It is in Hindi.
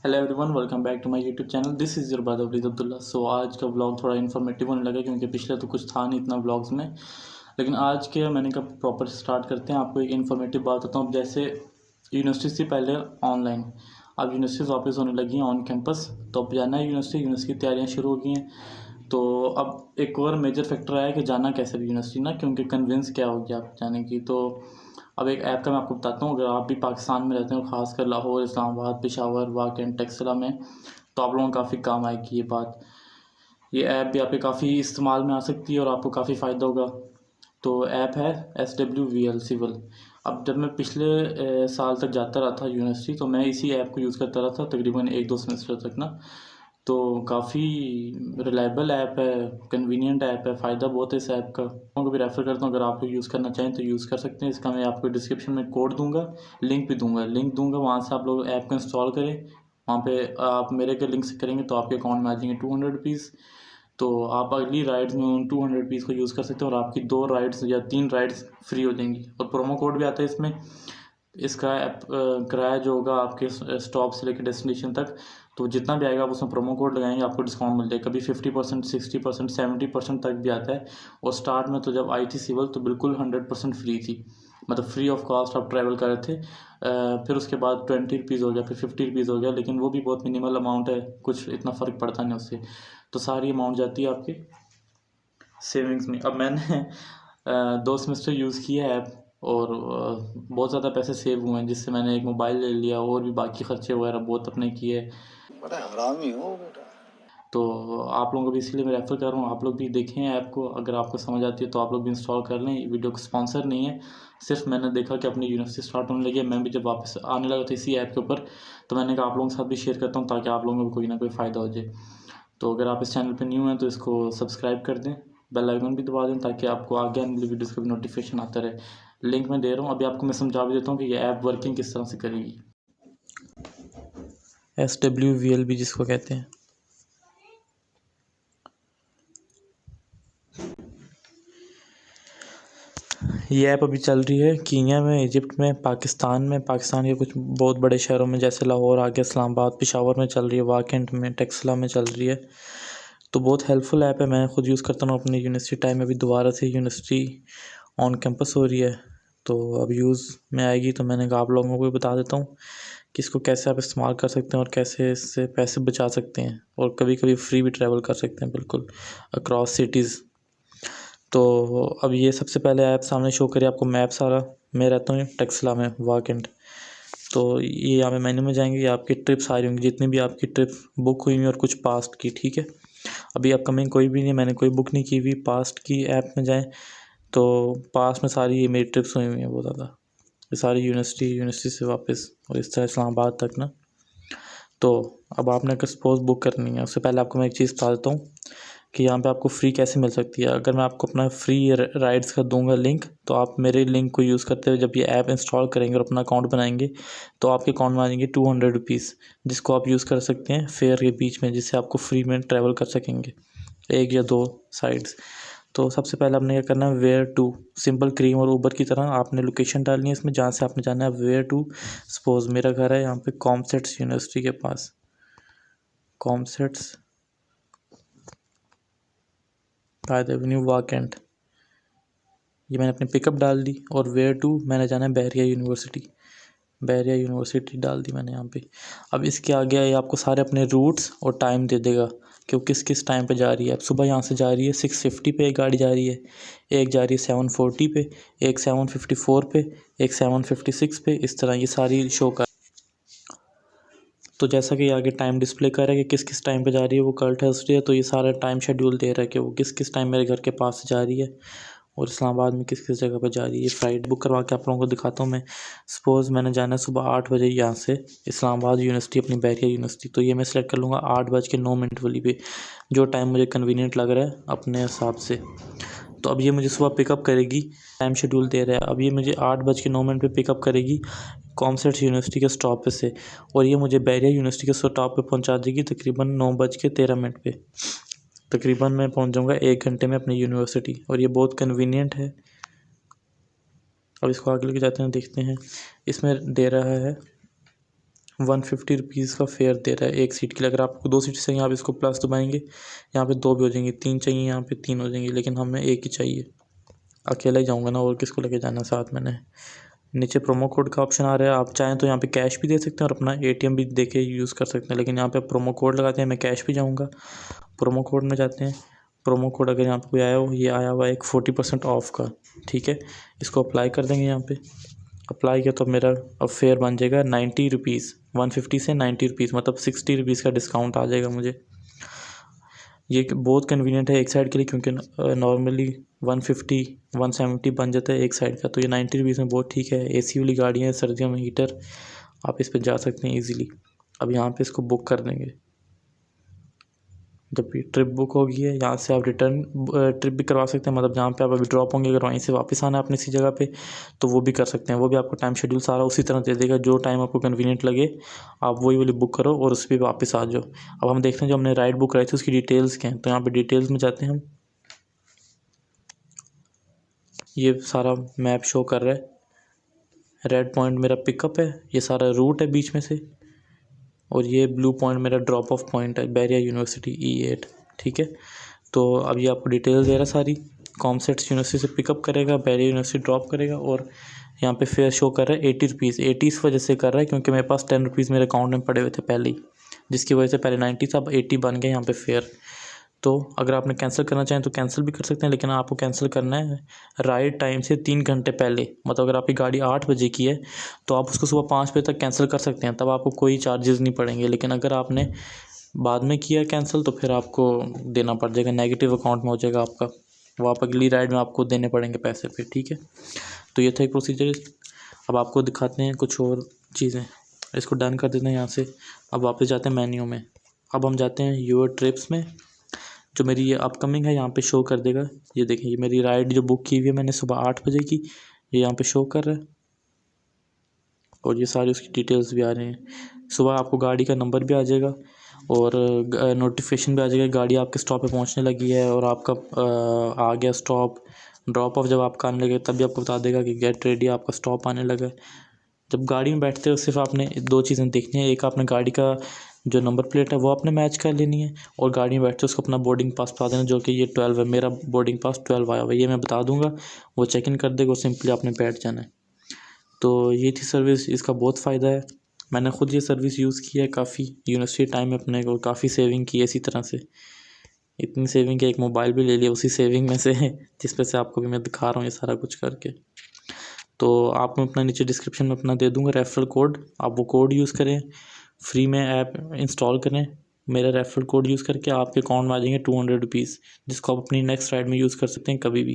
Hello everyone, welcome back to my YouTube channel. This is your brother Waleed Abdullah. So आज का व्लॉग थोड़ा इन्फॉर्मेटिव होने लगा क्योंकि पिछले तो कुछ था नहीं इतना व्लॉग्स में, लेकिन आज के मैंने कहा प्रॉपर स्टार्ट करते हैं। आपको एक इन्फॉर्मेटिव बात बताता हूँ। जैसे यूनिवर्सिटी से पहले ऑनलाइन, अब यूनिवर्सिटीज़ वापस होने लगी हैं ऑन कैंपस। तो अब जाना है यूनिवर्सिटी की तैयारियाँ शुरू हो गई हैं। तो अब एक और मेजर फैक्टर आया कि जाना कैसे भी यूनिवर्सिटी ना, क्योंकि कन्विंस क्या हो गया आप जाने की। तो अब एक ऐप का मैं आपको बताता हूँ। अगर आप भी पाकिस्तान में रहते हो, ख़ासकर लाहौर, इस्लामाबाद, पेशावर, वाकई टेक्सला में, तो आप लोगों को काफ़ी काम आएगी ये बात। ये ऐप भी आपके काफ़ी इस्तेमाल में आ सकती है और आपको काफ़ी फ़ायदा होगा। तो ऐप है SWVL सिविल। अब जब मैं पिछले साल तक जाता रहा था यूनिवर्सिटी, तो मैं इसी ऐप को यूज़ करता रहा था तकरीबन 1-2 सेमेस्टर तक ना। तो काफ़ी रिलायबल ऐप है, कन्वीनियंट ऐप है, फ़ायदा बहुत है इस ऐप का। उनको भी रेफ़र करता हूँ, अगर आप लोग यूज़ करना चाहें तो यूज़ कर सकते हैं। इसका मैं आपको डिस्क्रिप्शन में कोड दूँगा, लिंक दूँगा, वहाँ से आप लोग ऐप को इंस्टॉल करें। वहाँ पे आप मेरे के लिंक से करेंगे तो आपके अकाउंट में आ जाएंगे ₹200। तो आप अगली राइड्स में उन ₹200 को यूज़ कर सकते हैं और आपकी 2 राइड्स या 3 राइड्स फ्री हो जाएंगी। और प्रोमो कोड भी आता है इसमें। इसका ऐप किराया जो होगा आपके स्टॉप से लेकर डेस्टिनेशन तक, तो जितना भी आएगा आप उसमें प्रोमो कोड लगाएंगे, आपको डिस्काउंट मिल जाएगा। कभी 50%, 60%, 70% तक भी आता है। और स्टार्ट में तो जब आई थी सिविल तो बिल्कुल 100% फ्री थी, मतलब फ्री ऑफ कॉस्ट आप ट्रैवल कर रहे थे। फिर उसके बाद ₹20 हो गया, फिर ₹50 हो गया, लेकिन वो भी बहुत मिनिमल अमाउंट है, कुछ इतना फ़र्क पड़ता नहीं उससे। तो सारी अमाउंट जाती है आपकी सेविंग्स में। अब मैंने 2 सेमेस्टर यूज़ किया है ऐप, और बहुत ज़्यादा पैसे सेव हुए हैं, जिससे मैंने एक मोबाइल ले लिया और भी बाकी खर्चे वगैरह बहुत अपने किए। बड़ा हरामी हो बेटा। तो आप लोगों को भी इसीलिए मैं रेफ़र कर रहा हूँ, आप लोग भी देखें ऐप को। अगर आपको समझ आती है तो आप लोग भी इंस्टॉल कर लें। वीडियो को स्पॉन्सर नहीं है, सिर्फ मैंने देखा कि अपनी यूनिवर्सिटी स्टार्ट होने लगी है, मैं भी जब वापस आने लगा था इसी ऐप के ऊपर, तो मैंने कहा आप लोगों के साथ भी शेयर करता हूँ ताकि आप लोगों को भी कोई ना कोई फ़ायदा हो जाए। तो अगर आप इस चैनल पे न्यू हैं तो इसको सब्सक्राइब कर दें, बेल आइकन भी दबा दें ताकि आपको आगे आने वाली वीडियोज़ का भी नोटिफिकेशन आता रहे। लिंक मैं दे रहा हूँ, अभी आपको मैं समझा भी देता हूँ कि ये ऐप वर्किंग किस तरह से करेगी। SWVL भी जिसको कहते हैं। ये ऐप अभी चल रही है कीनिया में, इजिप्ट में, पाकिस्तान के कुछ बहुत बड़े शहरों में जैसे लाहौर आ गया, इस्लामाबाद, पेशावर में चल रही है, वाकेंट में, टेक्सला में चल रही है। तो बहुत हेल्पफुल ऐप है, मैं खुद यूज़ करता हूँ अपनी यूनिवर्सिटी टाइम में। अभी दोबारा से यूनिवर्सिटी ऑन कैंपस हो रही है तो अब यूज़ में आएगी, तो मैंने कहा आप लोगों को भी बता देता हूँ कि इसको कैसे आप इस्तेमाल कर सकते हैं और कैसे इससे पैसे बचा सकते हैं, और कभी कभी फ्री भी ट्रैवल कर सकते हैं बिल्कुल अक्रॉस सिटीज़। तो अब ये सबसे पहले ऐप सामने शो करिए आपको मैप सारा। मैं रहता हूँ टेक्सला में, वाकेंट। तो ये यहाँ पे मेन्यू में जाएंगे, ये आपकी ट्रिप्स आ रही होंगी, जितनी भी आपकी ट्रिप बुक हुई हुई और कुछ पास्ट की, ठीक है। अभी अपकमिंग कोई भी नहीं, मैंने कोई बुक नहीं की हुई। पास्ट की ऐप में जाएं तो पास्ट में सारी ये मेरी ट्रिप्स हुई हुई हैं बहुत ज़्यादा, ये सारी यूनिवर्सिटी से वापस और इस तरह इस्लामाबाद तक ना। तो अब आपने अगर सपोज़ बुक करनी है, उससे पहले आपको मैं एक चीज़ बता देता हूँ कि यहाँ पे आपको फ्री कैसे मिल सकती है। अगर मैं आपको अपना फ्री राइड्स का दूंगा लिंक, तो आप मेरे लिंक को यूज़ करते हुए जब ये ऐप इंस्टॉल करेंगे और अपना अकाउंट बनाएंगे तो आपके अकाउंट में आ जाएंगे ₹200, जिसको आप यूज़ कर सकते हैं फेयर के बीच में, जिससे आपको फ्री में ट्रैवल कर सकेंगे 1 या 2 साइड्स। तो सबसे पहले आपने क्या करना है, वेयर टू, सिंपल क्रीम और ऊबर की तरह आपने लोकेशन डालनी है इसमें जहाँ से आपने जाना है, वेयर टू। सपोज़ मेरा घर है यहाँ पे कॉमसेट्स यूनिवर्सिटी के पास, कॉमसेट्स कायद एवेन्यू, वाकेंट। ये मैंने अपनी पिकअप डाल दी, और वेयर टू मैंने जाना है बहरिया यूनिवर्सिटी, बहरिया यूनिवर्सिटी डाल दी मैंने यहाँ पे। अब इसके आगे ये आपको सारे अपने रूट्स और टाइम दे देगा कि वो किस किस टाइम पे जा रही है। अब सुबह यहाँ से जा रही है 6:50 पे एक गाड़ी जा रही है, एक जा रही है 7:40 पे, एक 7:54 पे, एक 7:56 पे, इस तरह ये सारी शो कर। तो जैसा कि आगे टाइम डिस्प्ले कर रहा है कि किस किस टाइम पे जा रही है, वो कल थर्सडे है तो ये सारा टाइम शेड्यूल दे रहा है कि वो किस किस टाइम मेरे घर के पास से जा रही है और इस्लामाबाद में किस किस जगह पर जा रही है। फ़्लाइट बुक करवा के आप लोगों को दिखाता हूँ मैं। सपोज़ मैंने जाना है सुबह 8 बजे यहाँ से इस्लामाबाद यूनिवर्सिटी, अपनी बहरिया यूनिवर्सिटी, तो ये मैं सेलेक्ट कर लूँगा 8:09 वाली पे, जो टाइम मुझे कन्वीनियंट लग रहा है अपने हिसाब से। तो अब ये मुझे सुबह पिकअप करेगी, टाइम शेड्यूल दे रहा है। अब ये मुझे 8:09 पे पिकअप करेगी कॉमसेट्स यूनिवर्सिटी के स्टॉप पे से, और ये मुझे बहरिया यूनिवर्सिटी के स्टॉप पे पहुंचा देगी तकरीबन 9:13 पे। तकरीबन मैं पहुंच जाऊंगा 1 घंटे में अपनी यूनिवर्सिटी, और ये बहुत कन्वीनियंट है। अब इसको आगे लेके जाते हैं, देखते हैं। इसमें दे रहा है ₹150 का फेयर दे रहा है एक सीट के लिए। अगर आपको 2 सीट चाहिए आप इसको प्लस दबाएंगे, यहाँ पे 2 भी हो जाएंगी, 3 चाहिए यहाँ पे 3 हो जाएंगी, लेकिन हमें एक ही चाहिए। अकेला ही जाऊँगा ना, और किसको लेके जाना साथ मैंने। नीचे प्रोमो कोड का ऑप्शन आ रहा है, आप चाहें तो यहाँ पे कैश भी दे सकते हैं और अपना ATM भी दे के यूज़ कर सकते हैं, लेकिन यहाँ पे प्रोमो कोड लगाते हैं। मैं कैश भी जाऊँगा, प्रोमो कोड में जाते हैं। प्रोमो कोड अगर यहाँ पे कोई आया हो, ये आया हुआ है एक 40% ऑफ का, ठीक है। इसको अप्लाई कर देंगे यहाँ पे। अप्लाई किया तो मेरा अब फेयर बन जाएगा ₹90, 150 से ₹90, मतलब ₹60 का डिस्काउंट आ जाएगा मुझे। ये बहुत कन्वीनियंट है एक साइड के लिए, क्योंकि नॉर्मली 150 170 बन जाता है एक साइड का, तो ये ₹90 में बहुत ठीक है। AC वाली गाड़ियाँ हैं, सर्दियों में हीटर, आप इस पर जा सकते हैं ईज़िली। अब यहाँ पे इसको बुक कर देंगे। जब भी ट्रिप बुक होगी है, यहाँ से आप रिटर्न ट्रिप भी करवा सकते हैं, मतलब जहाँ पे आप अभी ड्रॉप होंगे, अगर वहीं से वापस आना है अपनी इसी जगह पे, तो वो भी कर सकते हैं। वो भी आपको टाइम शेड्यूल सारा उसी तरह दे देगा, जो टाइम आपको कन्वीनियंट लगे आप वही वाली बुक करो और उस पर वापस आ जाओ। अब हम देखते हैं जो हमने राइड बुक कराई थी उसकी डिटेल्स क्या हैं, तो यहाँ पर डिटेल्स में जाते हैं हम। ये सारा मैप शो कर रहा है, रेड पॉइंट मेरा पिकअप है, ये सारा रूट है बीच में से, और ये ब्लू पॉइंट मेरा ड्रॉप ऑफ पॉइंट है, बैरिया यूनिवर्सिटी E8, ठीक है। तो अब ये आपको डिटेल्स दे रहा है सारी। कॉमसेट्स यूनिवर्सिटी से पिकअप करेगा, बैरिया यूनिवर्सिटी ड्रॉप करेगा, और यहाँ पे फेयर शो कर रहा है ₹80। 80 इस वजह से कर रहा है क्योंकि मेरे पास ₹10 मेरे अकाउंट में पड़े हुए थे पहले ही, जिसकी वजह से पहले 90 था, अब 80 बन गया यहाँ पे फेयर। तो अगर आपने कैंसिल करना चाहें तो कैंसिल भी कर सकते हैं, लेकिन आपको कैंसिल करना है राइड टाइम से 3 घंटे पहले। मतलब अगर आपकी गाड़ी 8 बजे की है तो आप उसको सुबह 5 बजे तक कैंसिल कर सकते हैं, तब आपको कोई चार्जेस नहीं पड़ेंगे। लेकिन अगर आपने बाद में किया कैंसिल तो फिर आपको देना पड़ जाएगा, नेगेटिव अकाउंट में हो जाएगा आपका, वो आप अगली राइड में आपको देने पड़ेंगे पैसे फिर, ठीक है। तो ये था एक प्रोसीजर। अब आपको दिखाते हैं कुछ और चीज़ें, इसको डन कर देते हैं यहाँ से। अब वापस जाते हैं मेन्यू में। अब हम जाते हैं योर ट्रिप्स में, जो मेरी ये अपकमिंग है यहाँ पे शो कर देगा। ये देखें, ये मेरी राइड जो बुक की हुई है मैंने सुबह 8 बजे की, ये यहाँ पे शो कर रहा है, और ये सारी उसकी डिटेल्स भी आ रहे हैं। सुबह आपको गाड़ी का नंबर भी आ जाएगा और नोटिफिकेशन भी आ जाएगा, गाड़ी आपके स्टॉप पे पहुँचने लगी है, और आपका आ गया स्टॉप। ड्रॉप ऑफ जब आपका आने लगे तब भी आपको बता देगा कि गेट रेडी, आपका स्टॉप आने लगा है। जब गाड़ी में बैठते हो सिर्फ आपने 2 चीज़ें देखनी है, एक आपने गाड़ी का जो नंबर प्लेट है वो आपने मैच कर लेनी है, और गाड़ी में बैठते हो उसको अपना बोर्डिंग पास बता देना, जो कि ये 12 है, मेरा बोर्डिंग पास 12 आया हुआ है, ये मैं बता दूंगा, वो चेक इन कर देगा और सिंपली आपने बैठ जाना है। तो ये थी सर्विस, इसका बहुत फ़ायदा है। मैंने ख़ुद ये सर्विस यूज़ की है काफ़ी, यूनिवर्सिटी टाइम में अपने को काफ़ी सेविंग की है इसी तरह से। इतनी सेविंग कि एक मोबाइल भी ले लिया उसी सेविंग में से जिस पर से आपको भी मैं दिखा रहा हूँ ये सारा कुछ करके। तो आप मैं अपना नीचे डिस्क्रिप्शन में अपना दे दूँगा रेफरल कोड, आप वो कोड यूज़ करें, फ्री में ऐप इंस्टॉल करें। मेरा रेफरल कोड यूज़ करके आपके अकाउंट में आ जाएंगे ₹200, जिसको आप अपनी नेक्स्ट राइड में यूज़ कर सकते हैं कभी भी।